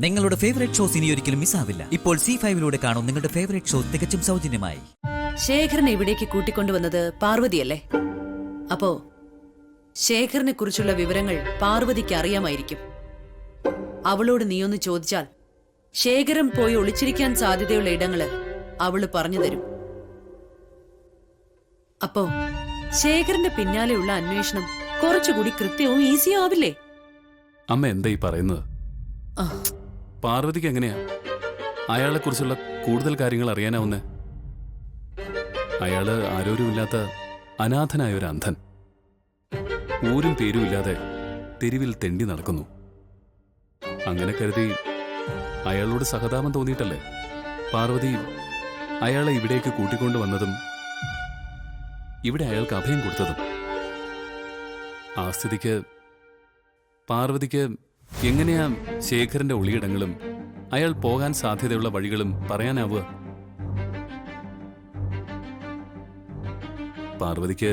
നിങ്ങളുടെ favourite shows ഇനി ഒരിക്കലും മിസ്സാവില്ല. ഇപ്പോൾ C5-ലൂടെ കാണും നിങ്ങളുടെ ഫേവറേറ്റ് ഷോ തികച്ചും സൗജന്യമായി. ശേഖരനെ ഇവിടേക്ക് കൂട്ടിക്കൊണ്ടുവന്നത് പാർവതിയല്ലേ? അപ്പോ ശേഖരനെ കുറിച്ചുള്ള വിവരങ്ങൾ പാർവതിക്ക് അറിയാമായിരിക്കും. അവളോട് നീയൊന്ന് ചോദിച്ചാൽ ശേഖരൻ പോയി ഒളിച്ചിരിക്കാൻ സാധ്യതയുള്ള ഇടങ്ങള് അവള് പറഞ്ഞു തരും. അപ്പോ ശേഖരന്റെ പിന്നാലെയുള്ള അന്വേഷണം കുറച്ചുകൂടി കൃത്യവും ഈസിയും ആവില്ലേ? അമ്മ എന്താ ഈ പറയുന്നത്? പാർവതിക്ക് എങ്ങനെയാ അയാളെ കുറിച്ചുള്ള കൂടുതൽ കാര്യങ്ങൾ അറിയാനാവുന്നേ? അയാള് ആരോരുമില്ലാത്ത അനാഥനായ ഒരു അന്ധൻ, ഊരും പേരുമില്ലാതെ തെരുവിൽ തെണ്ടി നടക്കുന്നു. അങ്ങനെ കരുതി അയാളോട് സഹതാപം തോന്നിയിട്ടല്ലേ പാർവതി അയാളെ ഇവിടേക്ക് കൂട്ടിക്കൊണ്ടുവന്നതും ഇവിടെ അയാൾക്ക് അഭയം കൊടുത്തതും. ആ സ്ഥിതിക്ക് പാർവതിക്ക് എങ്ങനെയാ ശേഖരന്റെ ഒളിയിടങ്ങളും അയാൾ പോകാൻ സാധ്യതയുള്ള വഴികളും പറയാനാവുക? പാർവതിക്ക്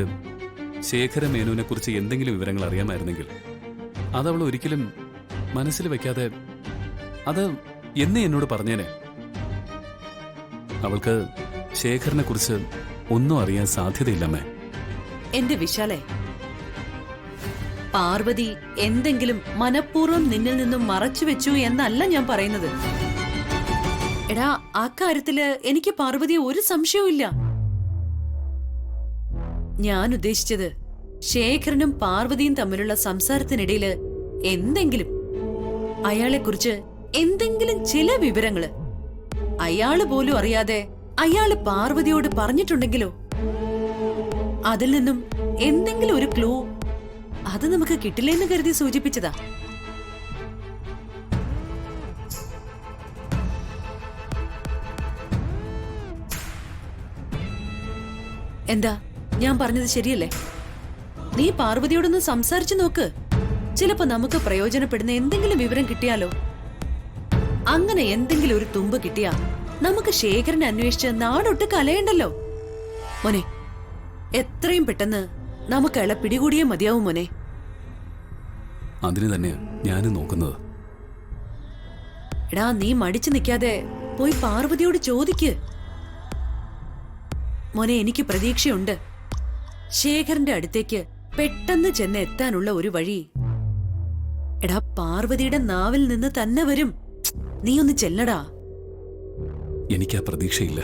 ശേഖര മേനോനെ കുറിച്ച് എന്തെങ്കിലും വിവരങ്ങൾ അറിയാമായിരുന്നെങ്കിൽ അതവൾ ഒരിക്കലും മനസ്സിൽ വെക്കാതെ അത് എന്നോട് പറഞ്ഞേനെ. അവൾക്ക് ശേഖരനെ കുറിച്ച് ഒന്നും അറിയാൻ സാധ്യതയില്ലമ്മേ. എന്റെ വിശാലേ, പാർവതി എന്തെങ്കിലും മനഃപൂർവ്വം നിന്നിൽ നിന്നും മറച്ചു വെച്ചു എന്നല്ല ഞാൻ പറയുന്നത്. എടാ, ആ കാര്യത്തില് എനിക്ക് പാർവതിയെ ഒരു സംശയവുമില്ല. ഞാൻ ഉദ്ദേശിച്ചത് ശേഖരനും പാർവതിയും തമ്മിലുള്ള സംസാരത്തിനിടയില് എന്തെങ്കിലും അയാളെക്കുറിച്ച് എന്തെങ്കിലും ചില വിവരങ്ങള് അയാള് പോലും അറിയാതെ അയാള് പാർവതിയോട് പറഞ്ഞിട്ടുണ്ടെങ്കിലോ, അതിൽ നിന്നും എന്തെങ്കിലും ഒരു ക്ലൂ അത് നമുക്ക് കിട്ടില്ലെന്ന് കരുതി സൂചിപ്പിച്ചതാ. എന്താ ഞാൻ പറഞ്ഞത് ശരിയല്ലേ? നീ പാർവതിയോടൊന്ന് സംസാരിച്ചു നോക്ക്. ചിലപ്പോ നമുക്ക് പ്രയോജനപ്പെടുന്ന എന്തെങ്കിലും വിവരം കിട്ടിയാലോ. അങ്ങനെ എന്തെങ്കിലും ഒരു തുമ്പ് കിട്ടിയാ നമുക്ക് ശേഖരനെ അന്വേഷിച്ച് നാടൊട്ട് കലയണ്ടല്ലോ മോനെ. എത്രയും പെട്ടെന്ന് നമുക്ക് അയാളെ പിടികൂടിയേ മതിയാവും മോനെ. അതിന് തന്നെയാ ഞാനും നോക്കുന്നത്. എടാ, നീ മടിച്ചു നിൽക്കാതെ പോയി പാർവതിയോട് ചോദിക്ക് മോനെ. എനിക്ക് പ്രതീക്ഷയുണ്ട്. ശേഖരന്റെ അടുത്തേക്ക് പെട്ടെന്ന് ചെന്ന് എത്താനുള്ള ഒരു വഴി എടാ പാർവതിയുടെ നാവിൽ നിന്ന് തന്നെ വരും. നീ ഒന്ന് ചെല്ലടാ. എനിക്കാ പ്രതീക്ഷയില്ല.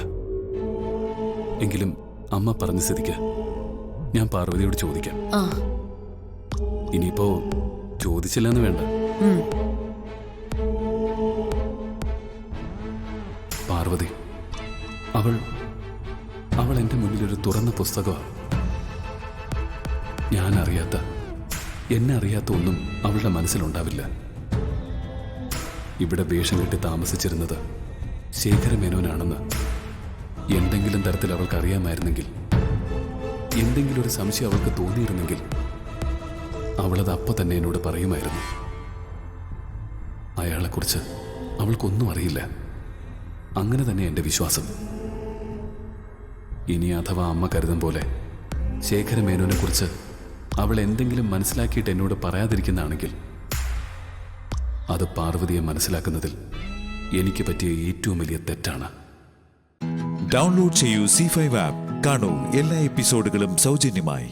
എങ്കിലും അമ്മ പറഞ്ഞ സ്ഥിതിക്ക് ഞാൻ പാർവതിയോട് ചോദിക്കാം. ഇനിയിപ്പോ ചോദിച്ചില്ലെന്ന് വേണ്ട. പാർവതി അവൾ എന്റെ മുന്നിൽ ഒരു തുറന്ന പുസ്തകമാണ്. ഞാൻ അറിയാത്ത, എന്നെ അറിയാത്ത ഒന്നും അവളുടെ മനസ്സിലുണ്ടാവില്ല. ഇവിടെ വേഷം കെട്ടി താമസിച്ചിരുന്നത് ശേഖര മേനോനാണെന്ന് എന്തെങ്കിലും തരത്തിൽ അവൾക്ക് അറിയാമായിരുന്നെങ്കിൽ, എന്തെങ്കിലും ഒരു സംശയം അവൾക്ക് തോന്നിയിരുന്നെങ്കിൽ അവളത് അപ്പൊ തന്നെ എന്നോട് പറയുമായിരുന്നു. അയാളെക്കുറിച്ച് അവൾക്കൊന്നും അറിയില്ല. അങ്ങനെ തന്നെ എൻ്റെ വിശ്വാസം. ഇനി അഥവാ അമ്മ കരുതും പോലെ ശേഖര മേനോനെ കുറിച്ച് അവൾ എന്തെങ്കിലും മനസ്സിലാക്കിയിട്ട് എന്നോട് പറയാതിരിക്കുന്നതാണെങ്കിൽ അത് പാർവതിയെ മനസ്സിലാക്കുന്നതിൽ എനിക്ക് പറ്റിയ ഏറ്റവും വലിയ തെറ്റാണ്. ഡൗൺലോഡ് ചെയ്യൂ C5 ആപ്പ്. കാണൂ എല്ലാ എപ്പിസോഡുകളും സൗജന്യമായി.